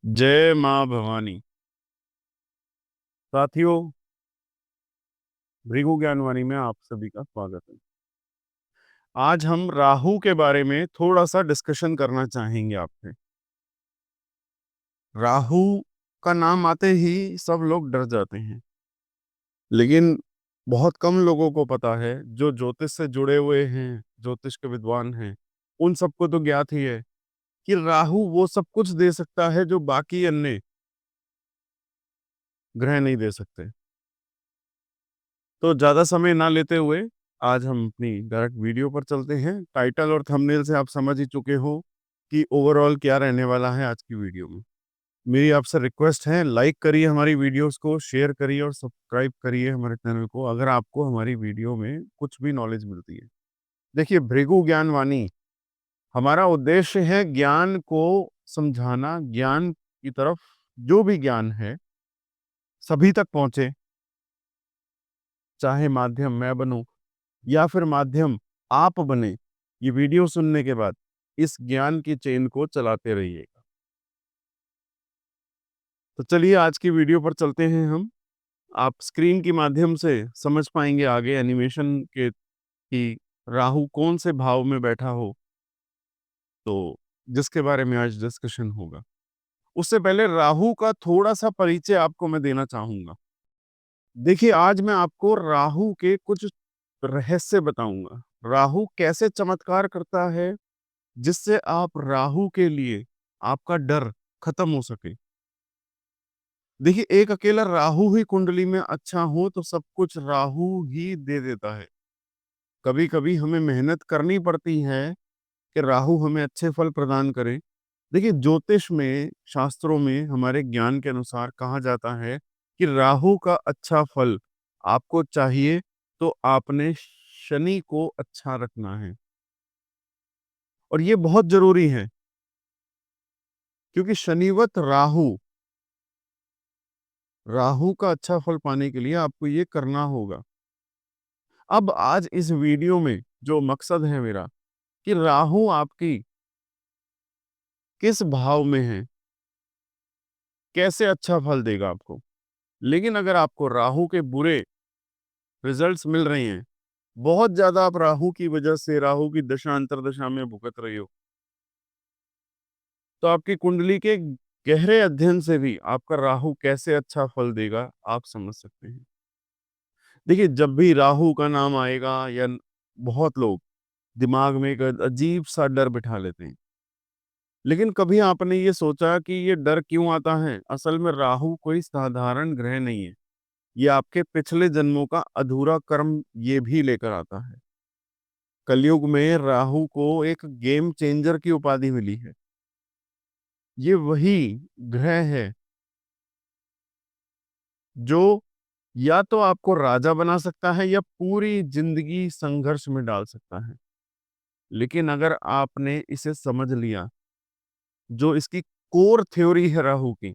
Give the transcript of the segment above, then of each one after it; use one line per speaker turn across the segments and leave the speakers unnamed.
जय माँ भवानी। साथियों, भृगु ज्ञानवाणी में आप सभी का स्वागत है। आज हम राहु के बारे में थोड़ा सा डिस्कशन करना चाहेंगे आपसे। राहु का नाम आते ही सब लोग डर जाते हैं, लेकिन बहुत कम लोगों को पता है, जो ज्योतिष से जुड़े हुए हैं, ज्योतिष के विद्वान हैं, उन सबको तो ज्ञात ही है कि राहु वो सब कुछ दे सकता है जो बाकी अन्य ग्रह नहीं दे सकते। तो ज्यादा समय ना लेते हुए आज हम अपनी डायरेक्ट वीडियो पर चलते हैं। टाइटल और थंबनेल से आप समझ ही चुके हो कि ओवरऑल क्या रहने वाला है आज की वीडियो में। मेरी आपसे रिक्वेस्ट है, लाइक करिए हमारी वीडियोस को, शेयर करिए और सब्सक्राइब करिए हमारे चैनल को अगर आपको हमारी वीडियो में कुछ भी नॉलेज मिलती है। देखिए, भृगु ज्ञानवाणी, हमारा उद्देश्य है ज्ञान को समझाना। ज्ञान की तरफ जो भी ज्ञान है सभी तक पहुंचे, चाहे माध्यम मैं बनूं या फिर माध्यम आप बने। ये वीडियो सुनने के बाद इस ज्ञान की चेन को चलाते रहिएगा। तो चलिए आज की वीडियो पर चलते हैं हम। आप स्क्रीन के माध्यम से समझ पाएंगे आगे एनिमेशन के कि राहु कौन से भाव में बैठा हो, तो जिसके बारे में आज डिस्कशन होगा। उससे पहले राहु का थोड़ा सा परिचय आपको मैं देना चाहूंगा। देखिए, आज मैं आपको राहु के कुछ रहस्य बताऊंगा। राहु कैसे चमत्कार करता है जिससे आप राहु के लिए आपका डर खत्म हो सके। देखिए, एक अकेला राहु ही कुंडली में अच्छा हो तो सब कुछ राहु ही दे देता है। कभी कभी हमें मेहनत करनी पड़ती है कि राहु हमें अच्छे फल प्रदान करे। देखिए, ज्योतिष में, शास्त्रों में हमारे ज्ञान के अनुसार कहा जाता है कि राहु का अच्छा फल आपको चाहिए तो आपने शनि को अच्छा रखना है। और ये बहुत जरूरी है, क्योंकि शनिवत राहु, राहु का अच्छा फल पाने के लिए आपको ये करना होगा। अब आज इस वीडियो में जो मकसद है मेरा, कि राहु आपकी किस भाव में है, कैसे अच्छा फल देगा आपको। लेकिन अगर आपको राहु के बुरे रिजल्ट्स मिल रहे हैं, बहुत ज्यादा आप राहु की वजह से, राहु की दशा अंतरदशा में भुगत रहे हो, तो आपकी कुंडली के गहरे अध्ययन से भी आपका राहु कैसे अच्छा फल देगा आप समझ सकते हैं। देखिए, जब भी राहु का नाम आएगा, या बहुत लोग दिमाग में एक अजीब सा डर बिठा लेते हैं। लेकिन कभी आपने ये सोचा कि ये डर क्यों आता है? असल में राहु कोई साधारण ग्रह नहीं है। ये आपके पिछले जन्मों का अधूरा कर्म ये भी लेकर आता है। कलयुग में राहु को एक गेम चेंजर की उपाधि मिली है। ये वही ग्रह है जो या तो आपको राजा बना सकता है या पूरी जिंदगी संघर्ष में डाल सकता है। लेकिन अगर आपने इसे समझ लिया, जो इसकी कोर थ्योरी है राहु की,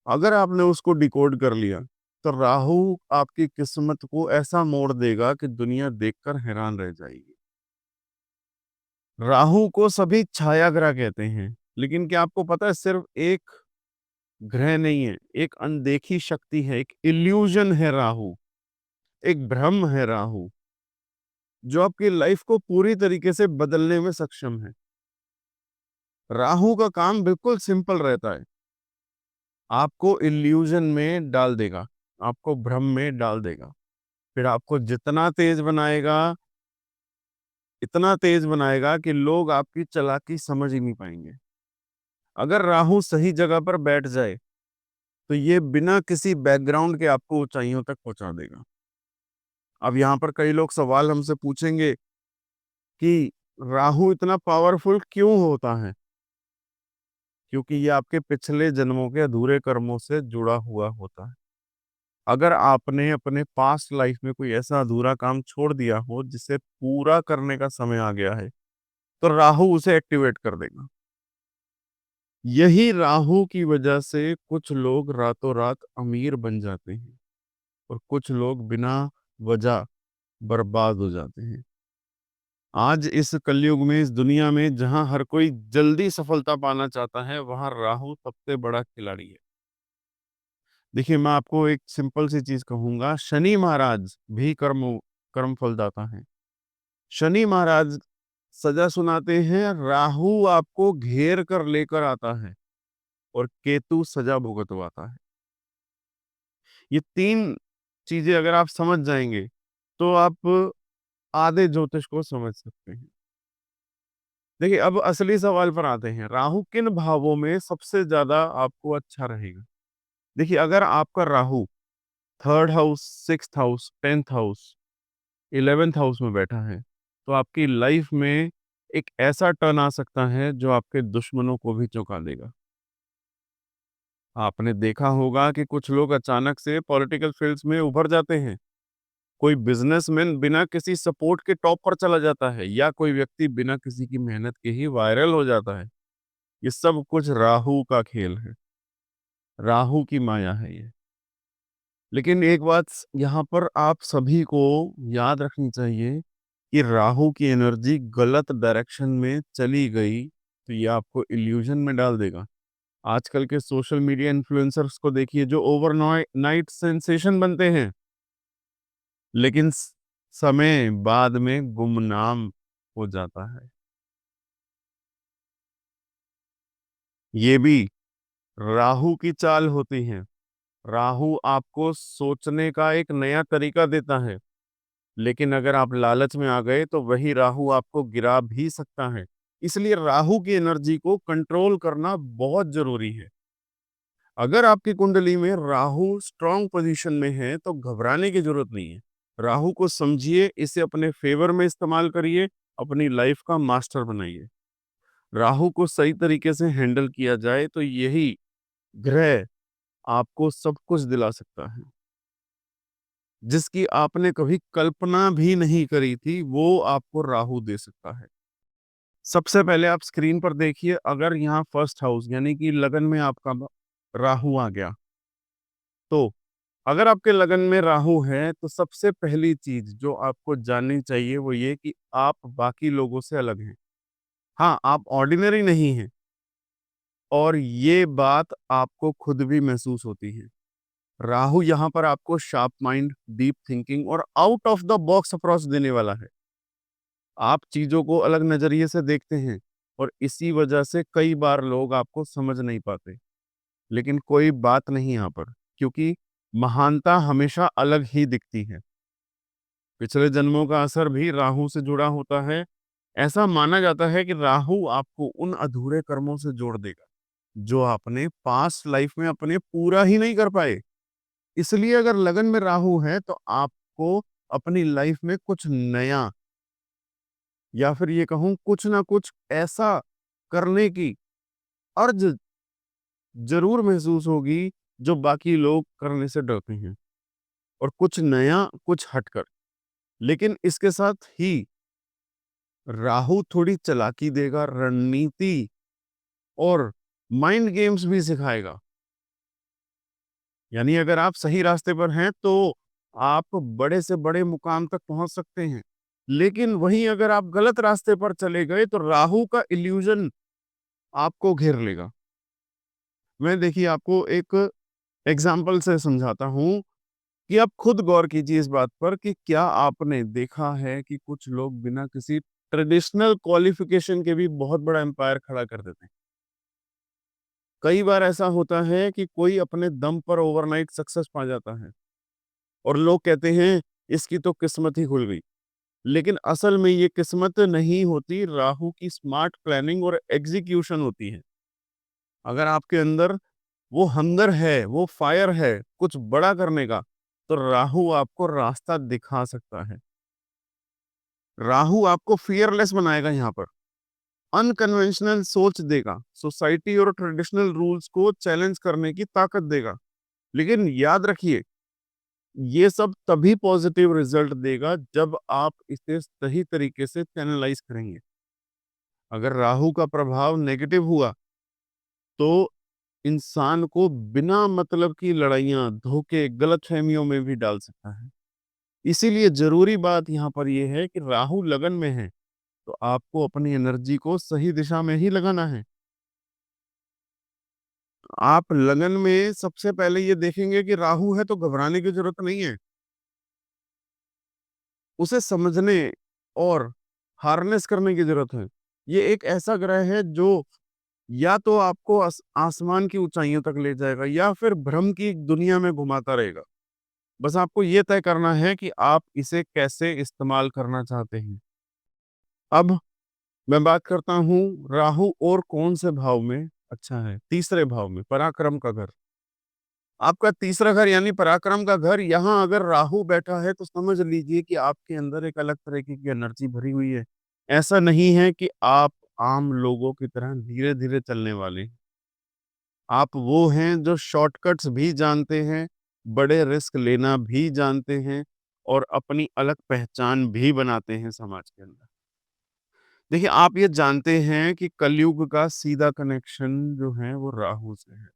अगर आपने उसको डिकोड कर लिया, तो राहु आपकी किस्मत को ऐसा मोड़ देगा कि दुनिया देखकर हैरान रह जाएगी। राहु को सभी छाया ग्रह कहते हैं, लेकिन क्या आपको पता है, सिर्फ एक ग्रह नहीं है, एक अनदेखी शक्ति है, एक इल्यूजन है राहु, एक भ्रम है राहु, जो आपकी लाइफ को पूरी तरीके से बदलने में सक्षम है। राहु का काम बिल्कुल सिंपल रहता है, आपको इल्यूजन में डाल देगा, आपको भ्रम में डाल देगा, फिर आपको जितना तेज बनाएगा, इतना तेज बनाएगा कि लोग आपकी चालाकी समझ ही नहीं पाएंगे। अगर राहु सही जगह पर बैठ जाए, तो ये बिना किसी बैकग्राउंड के आपको ऊंचाइयों तक पहुंचा देगा। अब यहाँ पर कई लोग सवाल हमसे पूछेंगे कि राहु इतना पावरफुल क्यों होता है? क्योंकि ये आपके पिछले जन्मों के अधूरे कर्मों से जुड़ा हुआ होता है। अगर आपने अपने पास्ट लाइफ में कोई ऐसा अधूरा काम छोड़ दिया हो जिसे पूरा करने का समय आ गया है, तो राहु उसे एक्टिवेट कर देगा। यही राहु की वजह से कुछ लोग रातों रात अमीर बन जाते हैं और कुछ लोग बिना वजह बर्बाद हो जाते हैं। आज इस कलयुग में, इस दुनिया में जहां हर कोई जल्दी सफलता पाना चाहता है, वहां राहु सबसे बड़ा खिलाड़ी है। देखिए, मैं आपको एक सिंपल सी चीज कहूंगा, शनि महाराज भी कर्म फलदाता है। शनि महाराज सजा सुनाते हैं, राहु आपको घेर कर लेकर आता है, और केतु सजा भुगतवाता है। ये तीन चीजें अगर आप समझ जाएंगे, तो आप आधे ज्योतिष को समझ सकते हैं। देखिए, अब असली सवाल पर आते हैं, राहु किन भावों में सबसे ज्यादा आपको अच्छा रहेगा। देखिए, अगर आपका Rahu third house, sixth house, tenth house, 11th house में बैठा है, तो आपकी लाइफ में एक ऐसा टर्न आ सकता है जो आपके दुश्मनों को भी चौंका देगा। आपने देखा होगा कि कुछ लोग अचानक से पॉलिटिकल फील्ड्स में उभर जाते हैं। कोई बिजनेसमैन बिना किसी सपोर्ट के टॉप पर चला जाता है, या कोई व्यक्ति बिना किसी की मेहनत के ही वायरल हो जाता है। ये सब कुछ राहु का खेल है, राहु की माया है ये। लेकिन एक बात यहाँ पर आप सभी को याद रखनी चाहिए कि राहु की एनर्जी गलत डायरेक्शन में चली गई तो ये आपको इल्यूजन में डाल देगा। आजकल के सोशल मीडिया इन्फ्लुएंसर्स को देखिए, जो ओवरनाइट सेंसेशन बनते हैं, लेकिन समय बाद में गुमनाम हो जाता है। ये भी राहु की चाल होती है। राहु आपको सोचने का एक नया तरीका देता है, लेकिन अगर आप लालच में आ गए तो वही राहु आपको गिरा भी सकता है। इसलिए राहु की एनर्जी को कंट्रोल करना बहुत जरूरी है। अगर आपकी कुंडली में राहु स्ट्रांग पोजीशन में है तो घबराने की जरूरत नहीं है। राहु को समझिए, इसे अपने फेवर में इस्तेमाल करिए, अपनी लाइफ का मास्टर बनाइए। राहु को सही तरीके से हैंडल किया जाए तो यही ग्रह आपको सब कुछ दिला सकता है, जिसकी आपने कभी कल्पना भी नहीं करी थी, वो आपको राहु दे सकता है। सबसे पहले आप स्क्रीन पर देखिए, अगर यहाँ फर्स्ट हाउस यानी कि लगन में आपका राहु आ गया, तो अगर आपके लगन में राहु है तो सबसे पहली चीज जो आपको जाननी चाहिए वो ये कि आप बाकी लोगों से अलग हैं। हाँ, आप ऑर्डिनरी नहीं हैं, और ये बात आपको खुद भी महसूस होती है। राहु यहाँ पर आपको शार्प माइंड, डीप थिंकिंग और out of the box approach देने वाला है। आप चीजों को अलग नजरिए से देखते हैं, और इसी वजह से कई बार लोग आपको समझ नहीं पाते। लेकिन कोई बात नहीं यहाँ पर, क्योंकि महानता हमेशा अलग ही दिखती है। पिछले जन्मों का असर भी राहु से जुड़ा होता है। ऐसा माना जाता है कि राहु आपको उन अधूरे कर्मों से जोड़ देगा जो आपने पास्ट लाइफ में अपने पूरा ही नहीं कर पाए। इसलिए अगर लगन में राहु है तो आपको अपनी लाइफ में कुछ नया, या फिर ये कहूं कुछ ना कुछ ऐसा करने की अर्ज जरूर महसूस होगी जो बाकी लोग करने से डरते हैं, और कुछ नया, कुछ हटकर। लेकिन इसके साथ ही राहु थोड़ी चालाकी देगा, रणनीति और माइंड गेम्स भी सिखाएगा। यानी अगर आप सही रास्ते पर हैं तो आप बड़े से बड़े मुकाम तक पहुंच सकते हैं। लेकिन वहीं अगर आप गलत रास्ते पर चले गए तो राहु का इल्यूजन आपको घेर लेगा। मैं देखिए आपको एक एग्जाम्पल से समझाता हूं कि आप खुद गौर कीजिए इस बात पर कि क्या आपने देखा है कि कुछ लोग बिना किसी ट्रेडिशनल क्वालिफिकेशन के भी बहुत बड़ा एम्पायर खड़ा कर देते हैं। कई बार ऐसा होता है कि कोई अपने दम पर ओवरनाइट सक्सेस पा जाता है, और लोग कहते हैं इसकी तो किस्मत ही खुल गई। लेकिन असल में ये किस्मत नहीं होती, राहु की स्मार्ट प्लानिंग और एग्जीक्यूशन होती है। अगर आपके अंदर वो हंगर है, वो फायर है कुछ बड़ा करने का, तो राहु आपको रास्ता दिखा सकता है। राहु आपको फियरलेस बनाएगा, यहाँ पर अनकन्वेंशनल सोच देगा, सोसाइटी और ट्रेडिशनल रूल्स को चैलेंज करने की ताकत देगा। लेकिन याद रखिए, ये सब तभी पॉजिटिव रिजल्ट देगा जब आप इसे सही तरीके से चैनलाइज करेंगे। अगर राहु का प्रभाव नेगेटिव हुआ तो इंसान को बिना मतलब की लड़ाइयां, धोखे, गलतफहमियों में भी डाल सकता है। इसीलिए जरूरी बात यहाँ पर यह है कि राहु लगन में है तो आपको अपनी एनर्जी को सही दिशा में ही लगाना है। आप लगन में सबसे पहले ये देखेंगे कि राहु है तो घबराने की जरूरत नहीं है। उसे समझने और हार्नेस करने की जरूरत है। ये एक ऐसा ग्रह है जो या तो आपको आसमान की ऊंचाइयों तक ले जाएगा या फिर भ्रम की दुनिया में घुमाता रहेगा। बस आपको ये तय करना है कि आप इसे कैसे इस्तेमाल करना चाहते हैं। अब मैं बात करता हूँ राहु और कौन से भाव में अच्छा है। तीसरे भाव में, पराक्रम का घर। आपका तीसरा घर यानी पराक्रम का घर, यहाँ अगर राहु बैठा है तो समझ लीजिए कि आपके अंदर एक अलग तरीके की एनर्जी भरी हुई है। ऐसा नहीं है कि आप आम लोगों की तरह धीरे धीरे चलने वाले हैं। आप वो हैं जो शॉर्टकट्स भी जानते हैं, बड़े रिस्क लेना भी जानते हैं और अपनी अलग पहचान भी बनाते हैं समाज के अंदर। देखिए, आप ये जानते हैं कि कलयुग का सीधा कनेक्शन जो है वो राहु से है।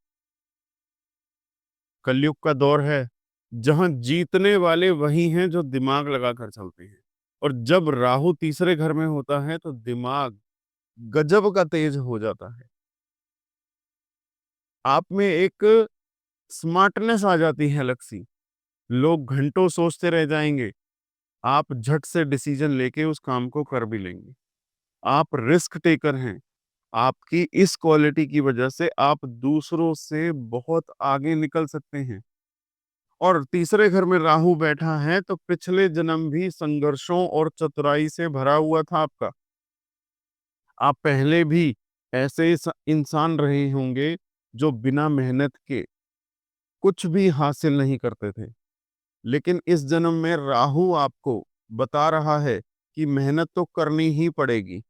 कलयुग का दौर है, जहाँ जीतने वाले वही हैं जो दिमाग लगाकर चलते हैं। और जब राहु तीसरे घर में होता है तो दिमाग गजब का तेज हो जाता है। आप में एक स्मार्टनेस आ जाती है अलग सी। लोग घंटों सोचते रह जाएंगे, आप झट से डिसीजन लेके उस काम को कर भी लेंगे। आप रिस्क टेकर हैं। आपकी इस क्वालिटी की वजह से आप दूसरों से बहुत आगे निकल सकते हैं। और तीसरे घर में राहु बैठा है तो पिछले जन्म भी संघर्षों और चतुराई से भरा हुआ था आपका। आप पहले भी ऐसे इंसान रहे होंगे जो बिना मेहनत के कुछ भी हासिल नहीं करते थे। लेकिन इस जन्म में राहु आपको बता रहा है कि मेहनत तो करनी ही पड़ेगी।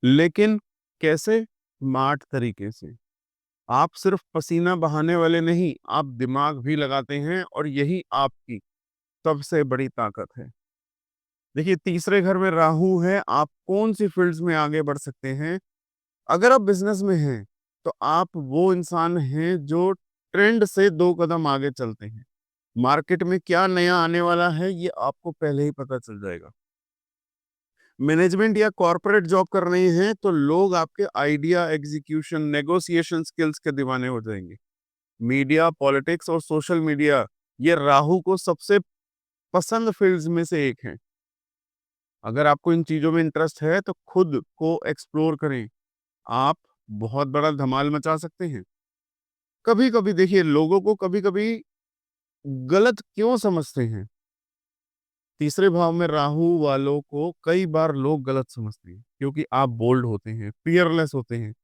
लेकिन कैसे? स्मार्ट तरीके से। आप सिर्फ पसीना बहाने वाले नहीं, आप दिमाग भी लगाते हैं और यही आपकी सबसे बड़ी ताकत है। देखिए, तीसरे घर में राहु है, आप कौन सी फील्ड्स में आगे बढ़ सकते हैं? अगर आप बिजनेस में हैं, तो आप वो इंसान हैं जो ट्रेंड से 2 कदम आगे चलते हैं। मार्केट में क्या नया आने वाला है, ये आपको पहले ही पता चल जाएगा। मैनेजमेंट या कॉर्पोरेट जॉब कर रहे हैं, तो लोग आपके आइडिया, एग्जीक्यूशन, नेगोशिएशन स्किल्स के दीवाने हो जाएंगे। मीडिया, पॉलिटिक्स और सोशल मीडिया, ये राहु को सबसे पसंद फील्ड्स में से एक है। अगर आपको इन चीजों में इंटरेस्ट है तो खुद को एक्सप्लोर करें। आप बहुत बड़ा धमाल मचा सकते हैं। कभी कभी देखिए, लोगों को कभी कभी गलत क्यों समझते हैं? तीसरे भाव में राहु वालों को कई बार लोग गलत समझते हैं क्योंकि आप बोल्ड होते हैं, फियरलेस होते हैं,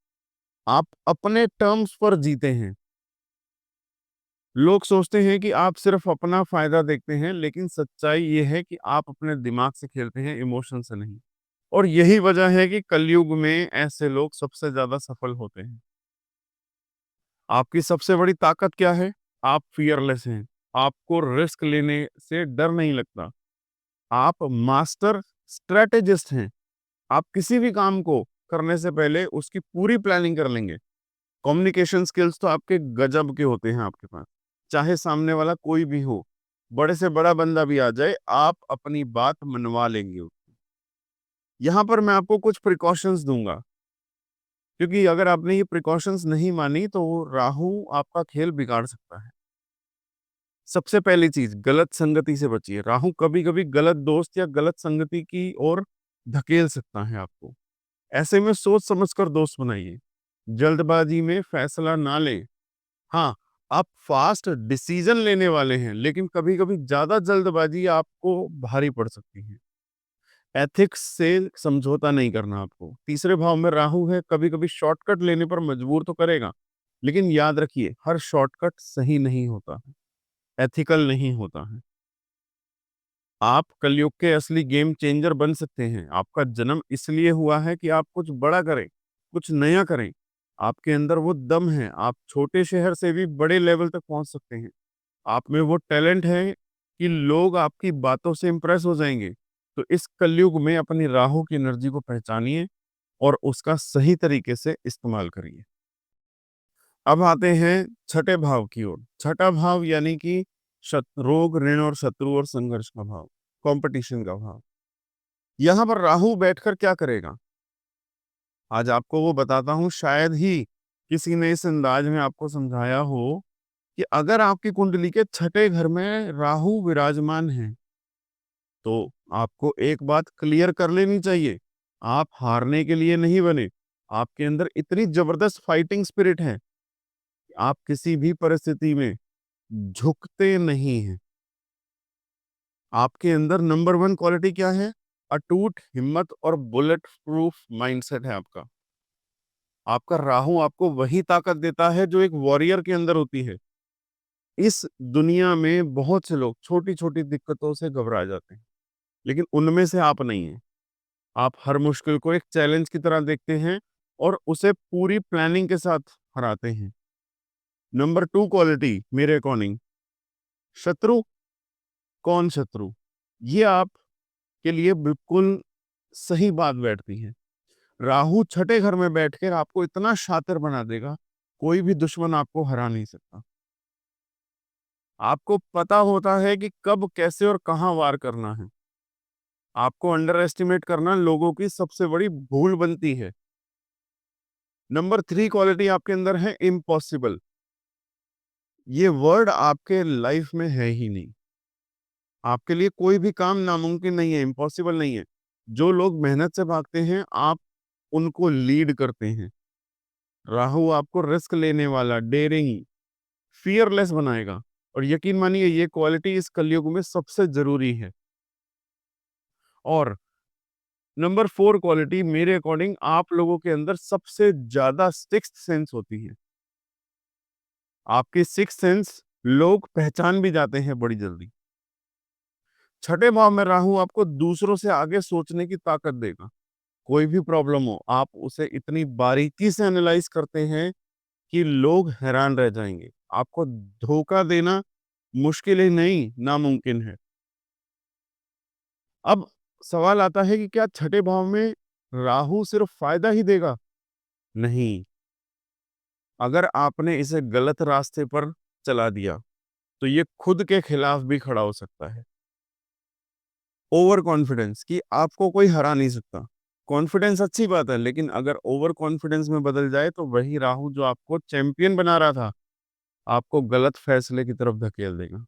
आप अपने टर्म्स पर जीते हैं। लोग सोचते हैं कि आप सिर्फ अपना फायदा देखते हैं, लेकिन सच्चाई ये है कि आप अपने दिमाग से खेलते हैं, इमोशन से नहीं। और यही वजह है कि कलयुग में ऐसे लोग सबसे ज्यादा सफल होते हैं। आपकी सबसे बड़ी ताकत क्या है? आप फियरलेस हैं। आपको रिस्क लेने से डर नहीं लगता। आप मास्टर स्ट्रेटेजिस्ट हैं। आप किसी भी काम को करने से पहले उसकी पूरी प्लानिंग कर लेंगे। कम्युनिकेशन स्किल्स तो आपके गजब के होते हैं आपके पास। चाहे सामने वाला कोई भी हो, बड़े से बड़ा बंदा भी आ जाए, आप अपनी बात मनवा लेंगे उसकी। यहाँ पर मैं आपको कुछ प्रिकॉशंस दूंगा, क्योंकि अगर आपने ये प्रिकॉशंस नहीं मानी तो वो राहु आपका खेल बिगाड़ सकता है। सबसे पहली चीज, गलत संगति से बचिए। राहु कभी-कभी गलत दोस्त या गलत संगति की ओर धकेल सकता है आपको। ऐसे में सोच समझकर दोस्त बनाइए। जल्दबाजी में फैसला ना लें। हाँ, आप फास्ट डिसीजन लेने वाले हैं, लेकिन कभी-कभी ज्यादा जल्दबाजी आपको भारी पड़ सकती है। एथिक्स से समझौता नहीं करना आपको। तीसरे भाव में राहु है, कभी-कभी शॉर्टकट लेने पर मजबूर तो करेगा, लेकिन याद रखिए, हर शॉर्टकट सही नहीं होता है, एथिकल नहीं होता है। आप कलयुग के असली गेम चेंजर बन सकते हैं। आपका जन्म इसलिए हुआ है कि आप कुछ बड़ा करें, कुछ नया करें। आपके अंदर वो दम है, आप छोटे शहर से भी बड़े लेवल तक पहुंच सकते हैं। आप में वो टैलेंट है कि लोग आपकी बातों से इंप्रेस हो जाएंगे। तो इस कलयुग में अपनी राहों की एनर्जी को पहचानिए और उसका सही तरीके से इस्तेमाल करिए। अब आते हैं छठे भाव की ओर। छठा भाव यानी कि रोग, ऋण और शत्रु और संघर्ष का भाव, कंपटीशन का भाव। यहां पर राहु बैठकर क्या करेगा, आज आपको वो बताता हूं। शायद ही किसी ने इस अंदाज में आपको समझाया हो कि अगर आपकी कुंडली के छठे घर में राहु विराजमान है तो आपको एक बात क्लियर कर लेनी चाहिए, आप हारने के लिए नहीं बने। आपके अंदर इतनी जबरदस्त फाइटिंग स्पिरिट है, आप किसी भी परिस्थिति में झुकते नहीं हैं। आपके अंदर नंबर वन क्वालिटी क्या है? अटूट हिम्मत और बुलेट प्रूफ माइंडसेट है आपका। आपका राहु आपको वही ताकत देता है जो एक वॉरियर के अंदर होती है। इस दुनिया में बहुत से लोग छोटी-छोटी दिक्कतों से घबरा जाते हैं, लेकिन उनमें से आप नहीं हैं। आप हर मुश्किल को एक चैलेंज की तरह देखते हैं और उसे पूरी प्लानिंग के साथ हराते हैं। नंबर 2 क्वालिटी मेरे अकॉर्डिंग, शत्रु। कौन शत्रु? ये आपके लिए बिल्कुल सही बात बैठती है। राहु छठे घर में बैठकर आपको इतना शातिर बना देगा, कोई भी दुश्मन आपको हरा नहीं सकता। आपको पता होता है कि कब, कैसे और कहां वार करना है। आपको अंडर एस्टिमेट करना लोगों की सबसे बड़ी भूल बनती है। नंबर 3 क्वालिटी आपके अंदर है इम्पॉसिबल। ये वर्ड आपके लाइफ में है ही नहीं। आपके लिए कोई भी काम नामुमकिन नहीं है, इम्पॉसिबल नहीं है। जो लोग मेहनत से भागते हैं, आप उनको लीड करते हैं। राहु आपको रिस्क लेने वाला, डेयरिंग, फियरलेस बनाएगा और यकीन मानिए ये क्वालिटी इस कलयुग में सबसे जरूरी है। और नंबर 4 क्वालिटी मेरे अकॉर्डिंग आप लोगों के अंदर सबसे ज्यादा सिक्स्थ सेंस होती है। आपकी सिक्स्थ सेंस लोग पहचान भी जाते हैं बड़ी जल्दी। छठे भाव में राहु आपको दूसरों से आगे सोचने की ताकत देगा। कोई भी प्रॉब्लम हो, आप उसे इतनी बारीकी से एनालाइज करते हैं कि लोग हैरान रह जाएंगे। आपको धोखा देना मुश्किल ही नहीं, नामुमकिन है। अब सवाल आता है कि क्या छठे भाव में राहु सिर्फ फायदा ही देगा? नहीं, अगर आपने इसे गलत रास्ते पर चला दिया तो ये खुद के खिलाफ भी खड़ा हो सकता है। ओवर कॉन्फिडेंस कि आपको कोई हरा नहीं सकता। कॉन्फिडेंस अच्छी बात है, लेकिन अगर ओवर कॉन्फिडेंस में बदल जाए तो वही राहु जो आपको चैंपियन बना रहा था, आपको गलत फैसले की तरफ धकेल देगा।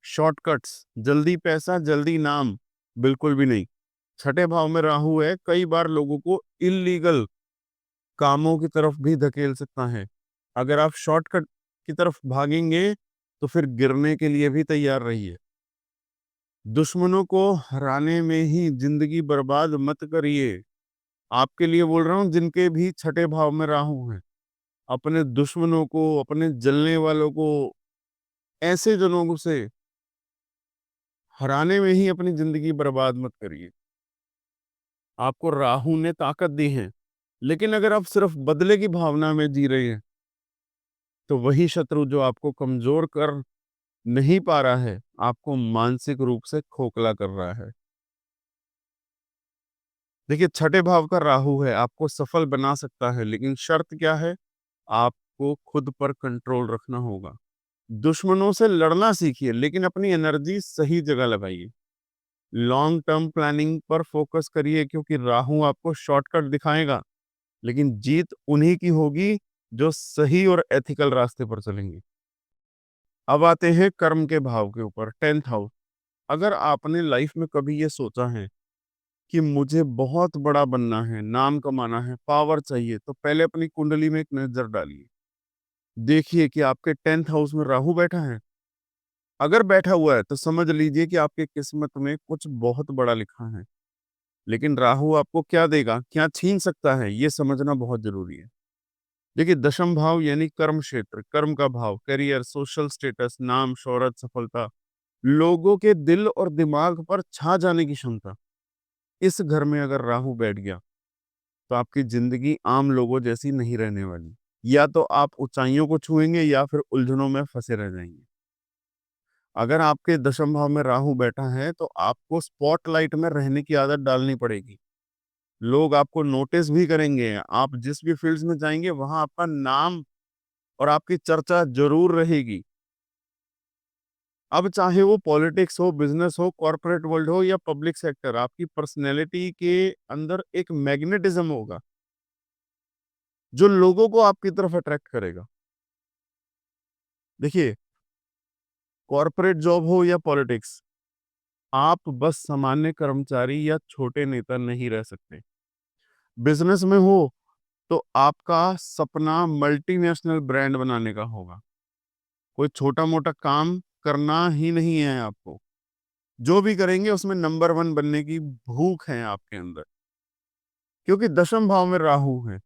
शॉर्टकट्स, जल्दी पैसा, जल्दी नाम, बिल्कुल भी नहीं। छठे भाव में राहु है, कई बार लोगों को इल्लीगल कामों की तरफ भी धकेल सकता है। अगर आप शॉर्टकट की तरफ भागेंगे तो फिर गिरने के लिए भी तैयार रहिए। दुश्मनों को हराने में ही जिंदगी बर्बाद मत करिए। आपके लिए बोल रहा हूं जिनके भी छठे भाव में राहु है। अपने दुश्मनों को, अपने जलने वालों को, ऐसे जनों से हराने में ही अपनी जिंदगी बर्बाद मत करिए। आपको राहु ने ताकत दी है, लेकिन अगर आप सिर्फ बदले की भावना में जी रहे हैं तो वही शत्रु जो आपको कमजोर कर नहीं पा रहा है, आपको मानसिक रूप से खोखला कर रहा है। देखिए, छठे भाव का राहु है, आपको सफल बना सकता है, लेकिन शर्त क्या है? आपको खुद पर कंट्रोल रखना होगा। दुश्मनों से लड़ना सीखिए, लेकिन अपनी एनर्जी सही जगह लगाइए। लॉन्ग टर्म प्लानिंग पर फोकस करिए, क्योंकि राहु आपको शॉर्टकट दिखाएगा, लेकिन जीत उन्हीं की होगी जो सही और एथिकल रास्ते पर चलेंगे। अब आते हैं कर्म के भाव के ऊपर, 10th हाउस। अगर आपने लाइफ में कभी ये सोचा है कि मुझे बहुत बड़ा बनना है, नाम कमाना है, पावर चाहिए, तो पहले अपनी कुंडली में एक नजर डालिए। देखिए कि आपके 10th हाउस में राहु बैठा है। अगर बैठा हुआ है तो समझ लीजिए कि आपकी किस्मत में कुछ बहुत बड़ा लिखा है। लेकिन राहु आपको क्या देगा, क्या छीन सकता है, ये समझना बहुत जरूरी है। देखिए, दशम भाव यानी कर्म क्षेत्र, कर्म का भाव, करियर, सोशल स्टेटस, नाम, शोहरत, सफलता, लोगों के दिल और दिमाग पर छा जाने की क्षमता। इस घर में अगर राहु बैठ गया तो आपकी जिंदगी आम लोगों जैसी नहीं रहने वाली। या तो आप ऊंचाइयों को छुएंगे या फिर उलझनों में फंसे रह जाएंगे। अगर आपके दशम भाव में राहु बैठा है तो आपको स्पॉटलाइट में रहने की आदत डालनी पड़ेगी। लोग आपको नोटिस भी करेंगे। आप जिस भी फील्ड्स में जाएंगे वहां आपका नाम और आपकी चर्चा जरूर रहेगी। अब चाहे वो पॉलिटिक्स हो, बिजनेस हो, कॉर्पोरेट वर्ल्ड हो या पब्लिक सेक्टर, आपकी पर्सनैलिटी के अंदर एक मैग्नेटिज्म होगा जो लोगों को आपकी तरफ अट्रैक्ट करेगा। देखिए, कॉर्पोरेट जॉब हो या पॉलिटिक्स, आप बस सामान्य कर्मचारी या छोटे नेता नहीं रह सकते। बिजनेस में हो तो आपका सपना मल्टीनेशनल ब्रांड बनाने का होगा। कोई छोटा-मोटा काम करना ही नहीं है आपको। जो भी करेंगे उसमें नंबर 1 बनने की भूख है आपके अंदर। क्योंकि दशम भाव में राहु है,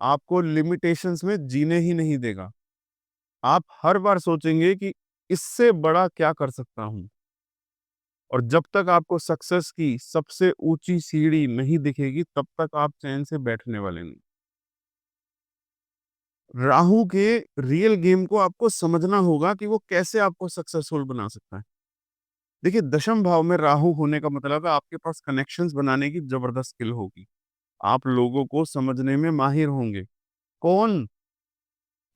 आपको लिमिटेशंस में जीने ही नहीं देगा। आप हर बार सोचेंगे कि इससे बड़ा क्या कर सकता हूँ? और जब तक आपको सक्सेस की सबसे ऊँची सीढ़ी नहीं दिखेगी, तब तक आप चैन से बैठने वाले नहीं। राहु के रियल गेम को आपको समझना होगा कि वो कैसे आपको सक्सेसफुल बना सकता है। देखिए, दशम भाव में राहु होने का मतलब है आपके पास कनेक्शंस बनाने की जबरदस्त स्किल होगी। आप लोगों को समझने में माहिर होंगे। कौन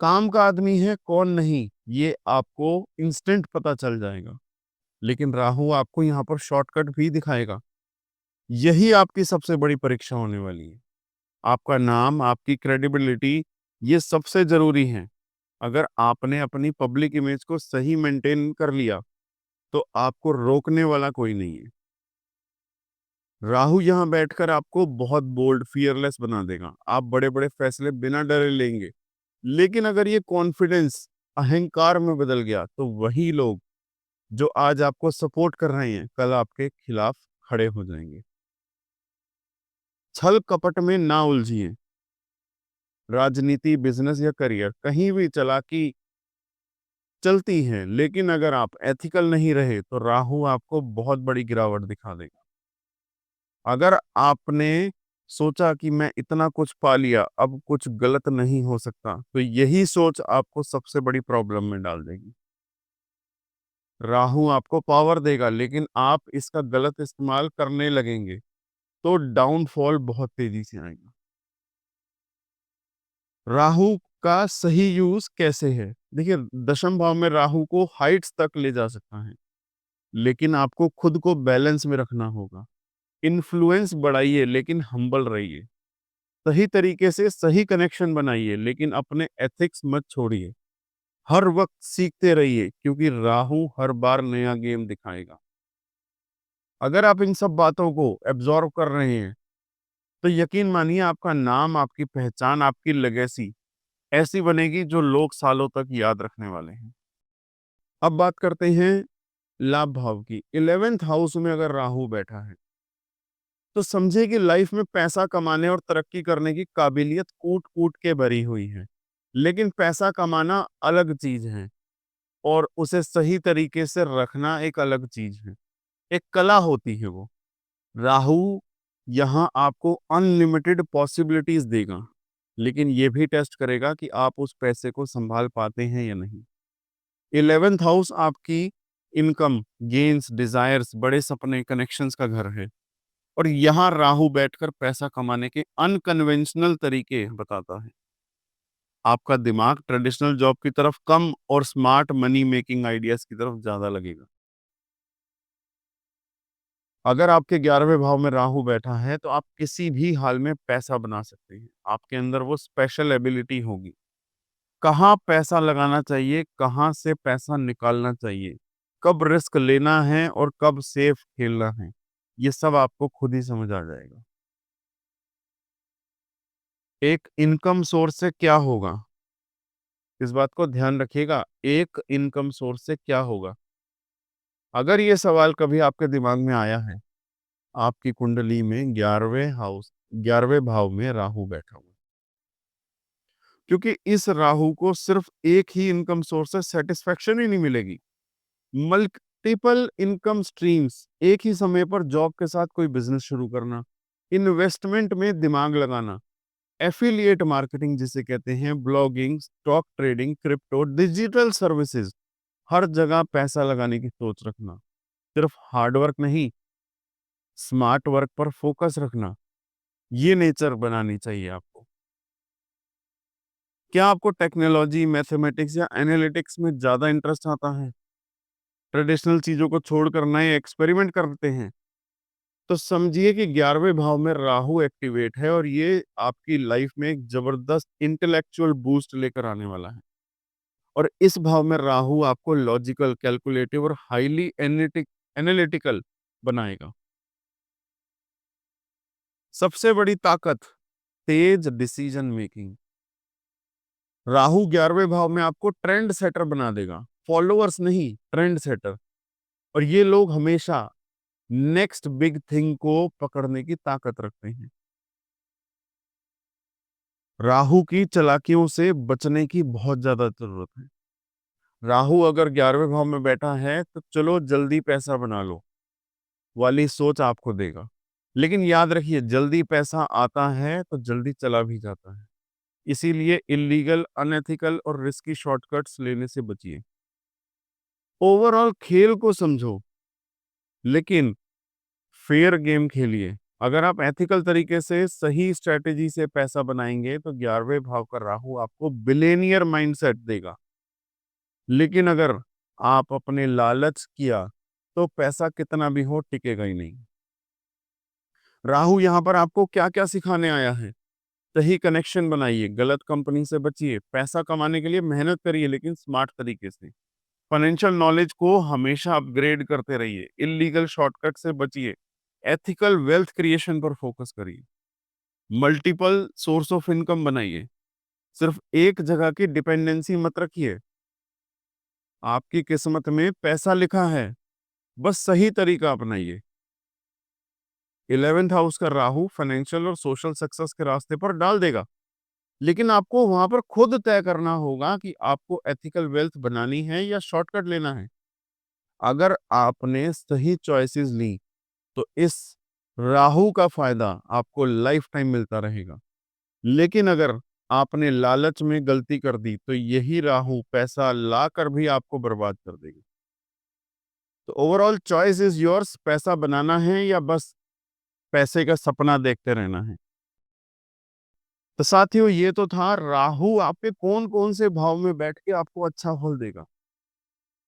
काम का आदमी है, कौन नहीं, ये आपको इंस्टेंट पता चल जाएगा। लेकिन राहु आपको यहाँ पर शॉर्टकट भी दिखाएगा। यही आपकी सबसे बड़ी परीक्षा होने वाली है। आपका नाम, आपकी क्रेडिबिलिटी, ये सबसे ज़रूरी है। अगर आपने अपनी पब्लिक इमेज को सही मेंटेन कर लिया, तो आपको रोकने वाला कोई नहीं है। राहु यहाँ बैठकर आपको बहुत बोल्ड, फियरलेस बना देगा। आप बड़े-बड़े फैसले बिना डरे लेंगे। लेकिन अगर ये कॉन्फिडेंस अहंकार में बदल गया, तो वही लोग जो आज आपको सपोर्ट कर रहे हैं, कल आपके खिलाफ खड़े हो जाएंगे। छल कपट में ना उलझिए। राजनीति, बिजनेस या करियर, कहीं भी चालाकी चलती है, लेकिन अगर आप एथिकल नहीं रहे, तो राहु आपको बहुत बड़ी गिरावट दिखा देगा। अगर आपने सोचा कि मैं इतना कुछ पा लिया, अब कुछ गलत नहीं हो सकता, तो यही सोच आपको सबसे बड़ी प्रॉब्लम में डाल देगी। राहु आपको पावर देगा, लेकिन आप इसका गलत इस्तेमाल करने लगेंगे, तो डाउनफॉल बहुत तेजी से आएगा। राहु का सही यूज कैसे है? देखिए, दशम भाव में राहु को हाइट्स तक ले जा सकता है, लेकिन आपको खुद को बैलेंस में रखना होगा। इन्फ्लुएंस बढ़ाइए, लेकिन हम्बल रहिए। सही तरीके से सही कनेक्शन बनाइए, लेकिन अपने एथिक्स मत छोड़िए। हर वक्त सीखते रहिए, क्योंकि राहु हर बार नया गेम दिखाएगा। अगर आप इन सब बातों को एब्जॉर्व कर रहे हैं, तो यकीन मानिए आपका नाम, आपकी पहचान, आपकी लेगेसी ऐसी बनेगी जो लोग सालों तक याद रखने वाले हैं। अब बात करते हैं लाभ भाव की। 11th हाउस में अगर राहु बैठा है, तो समझे कि लाइफ में पैसा कमाने और तरक्की करने की काबिलियत कूट-कूट के भरी हुई है। लेकिन पैसा कमाना अलग चीज है और उसे सही तरीके से रखना एक अलग चीज है। एक कला होती है वो। राहु यहाँ आपको अनलिमिटेड पॉसिबिलिटीज देगा, लेकिन ये भी टेस्ट करेगा कि आप उस पैसे को संभाल पाते हैं या नहीं। 11th हाउस आपकी इनकम, गेन्स, डिजायर्स, बड़े सपने, कनेक्शंस का घर है। और यहाँ राहु बैठकर पैसा कमाने के अनकन्वेंशनल तरीके बताता है। आपका दिमाग ट्रेडिशनल जॉब की तरफ कम और स्मार्ट मनी मेकिंग आइडियाज की तरफ ज्यादा लगेगा। अगर आपके 11वें भाव में राहु बैठा है, तो आप किसी भी हाल में पैसा बना सकते हैं। आपके अंदर वो स्पेशल एबिलिटी होगी। कहाँ पैसा लगाना चाहिए, कहाँ से पैसा निकालना चाहिए, कब रिस्क लेना है और कब सेफ खेलना है, ये सब आपको खुद ही समझ आ जाएगा। एक इनकम सोर्स से क्या होगा? इस बात को ध्यान रखिएगा, एक इनकम सोर्स से क्या होगा? अगर ये सवाल कभी आपके दिमाग में आया है, आपकी कुंडली में 11वें भाव में राहु बैठा हुआ है। क्योंकि इस राहु को सिर्फ एक ही इनकम सोर्स से सैटिस्फैक्शन ही नहीं मिलेगी। मल्टीपल इनकम स्ट्रीम्स, एक ही समय पर जॉब के साथ कोई बिजनेस शुरू करना, इन्वेस्टमेंट में दिमाग लगाना, एफिलिएट मार्केटिंग जिसे कहते हैं, blogging, stock trading, crypto, digital services, हर जगह पैसा लगाने की सोच रखना। सिर्फ हार्डवर्क नहीं, स्मार्ट वर्क पर फोकस रखना, ये नेचर बनानी चाहिए आपको। क्या आपको टेक्नोलॉजी, मैथमेटिक्स या एनालिटिक्स में ज्यादा इंटरेस्ट आता है? ट्रेडिशनल चीजों को छोड़कर नए एक्सपेरिमेंट करते हैं, तो समझिए कि 11वें भाव में राहु एक्टिवेट है और ये आपकी लाइफ में एक जबरदस्त इंटेलेक्चुअल बूस्ट लेकर आने वाला है। और इस भाव में राहु आपको लॉजिकल, कैलकुलेटिव और हाईली एनालिटिकल बनाएगा। सबसे बड़ी ताकत, तेज डिसीजन मेकिंग। राहु 11वें भाव में आपको ट्रेंड सेटर बना देगा, फॉलोअर्स नहीं, ट्रेंड सेटर। और ये लोग हमेशा नेक्स्ट बिग थिंग को पकड़ने की ताकत रखते हैं। राहु की चालाकियों से बचने की बहुत ज्यादा जरूरत है। राहु अगर 11वें भाव में बैठा है तो चलो जल्दी पैसा बना लो वाली सोच आपको देगा। लेकिन याद रखिए, जल्दी पैसा आता है तो जल्दी चला भी जाता है। इसीलिए इलीगल, अनएथिकल और रिस्की शॉर्टकट्स लेने से बचिए। ओवरऑल खेल को समझो, लेकिन फेयर गेम खेलिए। अगर आप एथिकल तरीके से सही स्ट्रेटेजी से पैसा बनाएंगे तो 11वें भाव का राहु आपको बिलेनियर माइंडसेट देगा। लेकिन अगर आप अपने लालच किया तो पैसा कितना भी हो टिकेगा ही नहीं। राहु यहाँ पर आपको क्या क्या सिखाने आया है? सही कनेक्शन बनाइए, गलत कंपनी से बचिए, पैसा कमाने के लिए मेहनत करिए लेकिन स्मार्ट तरीके से। फाइनेंशियल नॉलेज को हमेशा अपग्रेड करते रहिए, इलीगल शॉर्टकट से बचिए, एथिकल वेल्थ क्रिएशन पर फोकस करिए, मल्टीपल सोर्स ऑफ इनकम बनाइए, सिर्फ एक जगह की डिपेंडेंसी मत रखिए। आपकी किस्मत में पैसा लिखा है, बस सही तरीका अपनाइए। 11th हाउस का राहु फाइनेंशियल और सोशल सक्सेस के रास्ते पर डाल देगा, लेकिन आपको वहां पर खुद तय करना होगा कि आपको एथिकल वेल्थ बनानी है या शॉर्टकट लेना है। अगर आपने सही चॉइसेस ली तो इस राहु का फायदा आपको लाइफ टाइम मिलता रहेगा। लेकिन अगर आपने लालच में गलती कर दी तो यही राहु पैसा लाकर भी आपको बर्बाद कर देगी। तो ओवरऑल चॉइस इज योर्स, पैसा बनाना है या बस पैसे का सपना देखते रहना है। तो साथियों, ये तो था राहु आपके कौन कौन से भाव में बैठ के आपको अच्छा फल देगा,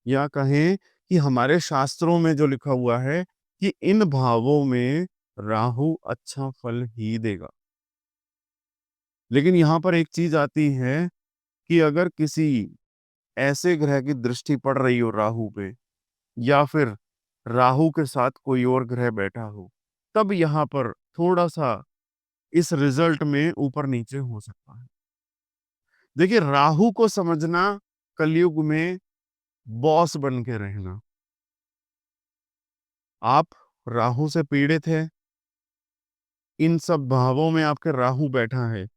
या कहें कि हमारे शास्त्रों में जो लिखा हुआ है कि इन भावों में राहु अच्छा फल ही देगा। लेकिन यहां पर एक चीज आती है कि अगर किसी ऐसे ग्रह की दृष्टि पड़ रही हो राहु पे, या फिर राहु के साथ कोई और ग्रह बैठा हो, तब यहाँ पर थोड़ा सा इस रिजल्ट में ऊपर नीचे हो सकता है। देखिए, राहु को समझना कलयुग में बॉस बन के रहना। आप राहु से पीड़ित है, इन सब भावों में आपके राहु बैठा है,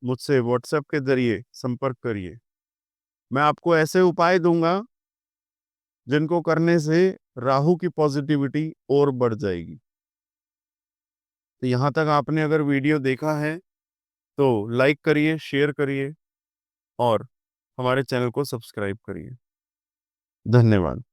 मुझसे व्हाट्सएप के जरिए संपर्क करिए। मैं आपको ऐसे उपाय दूंगा जिनको करने से राहु की पॉजिटिविटी और बढ़ जाएगी। तो यहाँ तक आपने अगर वीडियो देखा है तो लाइक करिए, शेयर करिए और हमारे चैनल को सब्सक्राइब करिए। धन्यवाद।